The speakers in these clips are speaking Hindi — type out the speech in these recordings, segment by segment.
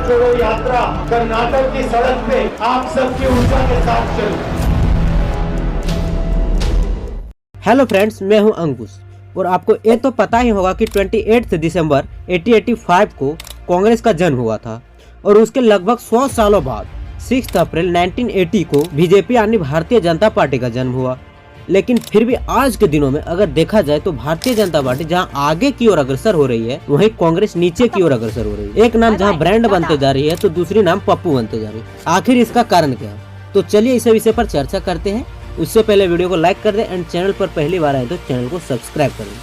जोड़ो यात्रा कर्नाटक की सड़क पे आप सबकी ऊर्जा के साथ चल। हेलो फ्रेंड्स, मैं हूं अंकुश और आपको ये तो पता ही होगा कि 28 दिसंबर 1885 को कांग्रेस का जन्म हुआ था और उसके लगभग 100 सालों बाद 6 अप्रैल 1980 को बीजेपी यानी भारतीय जनता पार्टी का जन्म हुआ। लेकिन फिर भी आज के दिनों में अगर देखा जाए तो भारतीय जनता पार्टी जहां आगे की ओर अग्रसर हो रही है, वहीं कांग्रेस नीचे की ओर अग्रसर हो रही है। एक नाम जहां ब्रांड बनते जा रही है तो दूसरी नाम पप्पू बनते जा रही है। आखिर इसका कारण क्या है, तो चलिए इस विषय पर चर्चा करते हैं। उससे पहले वीडियो को लाइक कर दें एंड चैनल पर पहली बार आए तो चैनल को सब्सक्राइब कर दें।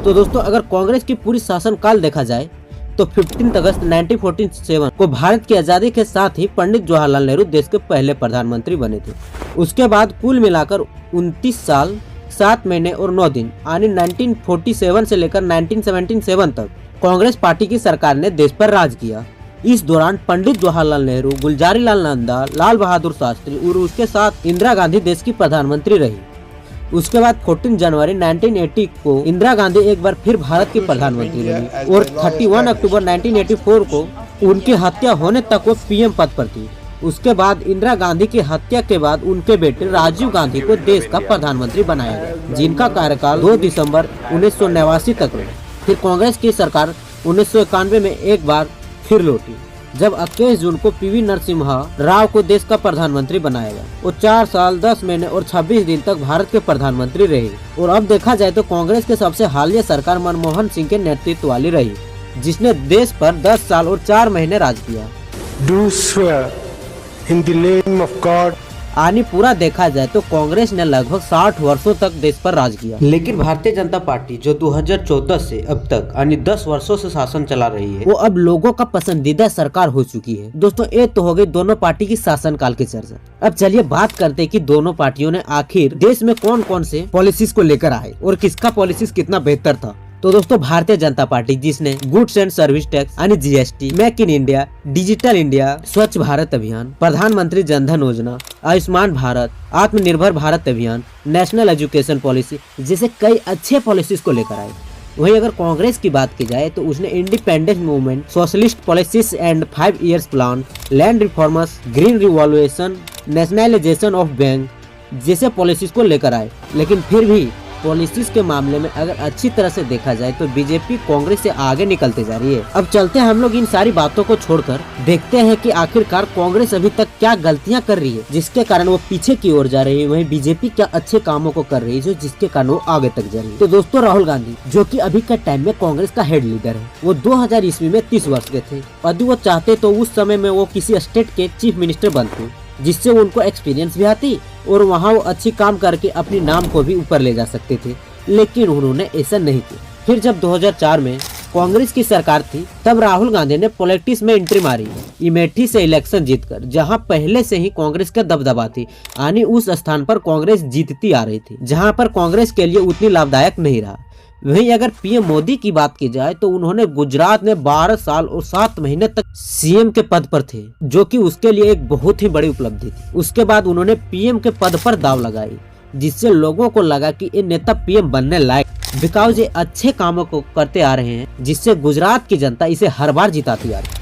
तो दोस्तों, अगर कांग्रेस की पूरी शासनकाल देखा जाए तो 15 अगस्त 1947 को भारत की आजादी के साथ ही पंडित जवाहरलाल नेहरू देश के पहले प्रधानमंत्री बने थे। उसके बाद कुल मिलाकर 29 साल 7 महीने और 9 दिन यानी 1947 से लेकर 1977 तक कांग्रेस पार्टी की सरकार ने देश पर राज किया। इस दौरान पंडित जवाहरलाल नेहरू, गुलजारी लाल नंदा, लाल बहादुर शास्त्री और उसके साथ इंदिरा गांधी देश की प्रधानमंत्री रही। उसके बाद 14 जनवरी 1980 को इंदिरा गांधी एक बार फिर भारत की प्रधानमंत्री बनी और 31 अक्टूबर 1984 को उनकी हत्या होने तक वो पीएम पद पर थी। उसके बाद इंदिरा गांधी की हत्या के बाद उनके बेटे राजीव गांधी को देश का प्रधानमंत्री बनाया गया, जिनका कार्यकाल 2 दिसंबर 1989 तक रहा। फिर कांग्रेस की सरकार 1991 में एक बार फिर लौटी, जब 21 जून को पीवी नरसिम्हा राव को देश का प्रधानमंत्री बनाया गया। वो 4 साल 10 महीने और 26 दिन तक भारत के प्रधानमंत्री रहे। और अब देखा जाए तो कांग्रेस के सबसे हालिया सरकार मनमोहन सिंह के नेतृत्व वाली रही, जिसने देश पर 10 साल और 4 महीने राज किया। Do swear in the name of God। यानी पूरा देखा जाए तो कांग्रेस ने लगभग 60 वर्षों तक देश पर राज किया। लेकिन भारतीय जनता पार्टी जो 2014 से अब तक यानी 10 वर्षों से शासन चला रही है, वो अब लोगों का पसंदीदा सरकार हो चुकी है। दोस्तों, ये तो हो गई दोनों पार्टी की शासनकाल की चर्चा। अब चलिए बात करते हैं कि दोनों पार्टियों ने आखिर देश में कौन कौन से पॉलिसीज को लेकर आए और किसका पॉलिसीज कितना बेहतर था। तो दोस्तों, भारतीय जनता पार्टी जिसने गुड्स एंड सर्विस टैक्स यानी GST, make in India, digital India, स्वच्छ भारत अभियान, प्रधानमंत्री जन धन योजना, आयुष्मान भारत, आत्मनिर्भर भारत अभियान, नेशनल एजुकेशन पॉलिसी जैसे कई अच्छे पॉलिसीज को लेकर आए। वहीं अगर कांग्रेस की बात की जाए तो उसने independence movement, socialist policies and 5 years plan, land reformers, green revolution, nationalisation of bank जैसे पॉलिसीज को लेकर आए। लेकिन फिर भी पॉलिसीज के मामले में अगर अच्छी तरह से देखा जाए तो बीजेपी कांग्रेस से आगे निकलते जा रही है। अब चलते हैं हम लोग इन सारी बातों को छोड़कर देखते हैं कि आखिरकार कांग्रेस अभी तक क्या गलतियां कर रही है जिसके कारण वो पीछे की ओर जा रही है, वहीं बीजेपी क्या अच्छे कामों को कर रही है जो जिसके कारण वो आगे तक जा रही है। तो दोस्तों, राहुल गांधी जो कि अभी के टाइम में कांग्रेस का हेड लीडर है, वो 2000 ईस्वी में 30 वर्ष के थे। यदि वो चाहते तो उस समय में वो किसी स्टेट के चीफ मिनिस्टर बनते, जिससे उनको एक्सपीरियंस भी आती और वहाँ वो अच्छी काम करके अपनी नाम को भी ऊपर ले जा सकते थे। लेकिन उन्होंने ऐसा नहीं किया। फिर जब 2004 में कांग्रेस की सरकार थी, तब राहुल गांधी ने पॉलिटिक्स में एंट्री मारी इमेठी से इलेक्शन जीतकर, जहां पहले से ही कांग्रेस का दबदबा थी, यानी उस स्थान पर कांग्रेस जीतती आ रही थी जहां पर कांग्रेस के लिए उतनी लाभदायक नहीं रहा। वहीं अगर पीएम मोदी की बात की जाए तो उन्होंने गुजरात में 12 साल और 7 महीने तक सीएम के पद पर थे, जो कि उसके लिए एक बहुत ही बड़ी उपलब्धि थी। उसके बाद उन्होंने पीएम के पद पर दाव लगाई, जिससे लोगों को लगा कि ये नेता पीएम बनने लायक, बिकॉज ये अच्छे कामों को करते आ रहे हैं, जिससे गुजरात की जनता इसे हर बार जिताती आ रही है।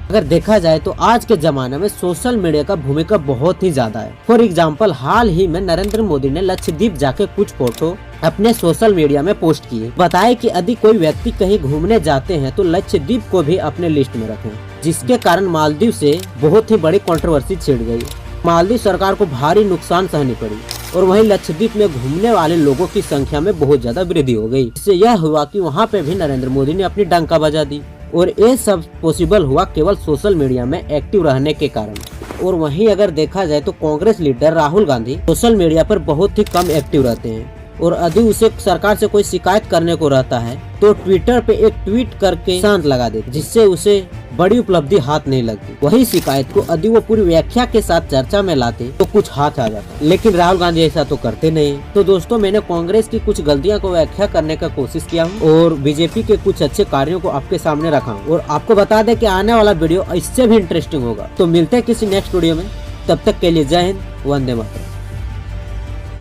अगर देखा जाए तो आज के जमाने में सोशल मीडिया का भूमिका बहुत ही ज्यादा है। फॉर एग्जाम्पल, हाल ही में नरेंद्र मोदी ने लक्षद्वीप जाके कुछ फोटो अपने सोशल मीडिया में पोस्ट किए, बताए कि यदि कोई व्यक्ति कहीं घूमने जाते हैं तो लक्षद्वीप को भी अपने लिस्ट में रखें, जिसके कारण मालदीव से बहुत ही बड़ी कंट्रोवर्सी छिड़ गई। मालदीव सरकार को भारी नुकसान सहनी पड़ी और वहीं लक्षद्वीप में घूमने वाले लोगों की संख्या में बहुत ज्यादा वृद्धि हो गई। इससे यह हुआ कि वहां पे भी नरेंद्र मोदी ने अपनी डंका बजा दी और ये सब पॉसिबल हुआ केवल सोशल मीडिया में एक्टिव रहने के कारण। और वहीं अगर देखा जाए तो Congress leader Rahul Gandhi social media पर बहुत ही कम एक्टिव रहते हैं और यदि उसे सरकार से कोई शिकायत करने को रहता है तो ट्विटर पे एक ट्वीट करके शांत लगा देते, जिससे उसे बड़ी उपलब्धि हाथ नहीं लगती। वही शिकायत को यदि वो पूरी व्याख्या के साथ चर्चा में लाते तो कुछ हाथ आ जाता, लेकिन राहुल गांधी ऐसा तो करते नहीं। तो दोस्तों, मैंने कांग्रेस की कुछ गलतियां को व्याख्या करने का कोशिश किया हूँ और बीजेपी के कुछ अच्छे कार्यों को आपके सामने रखा हूँ। और आपको बता दें कि आने वाला वीडियो इससे भी इंटरेस्टिंग होगा। तो मिलते हैं किसी नेक्स्ट वीडियो में, तब तक के लिए जय हिंद, वंदे मातरम।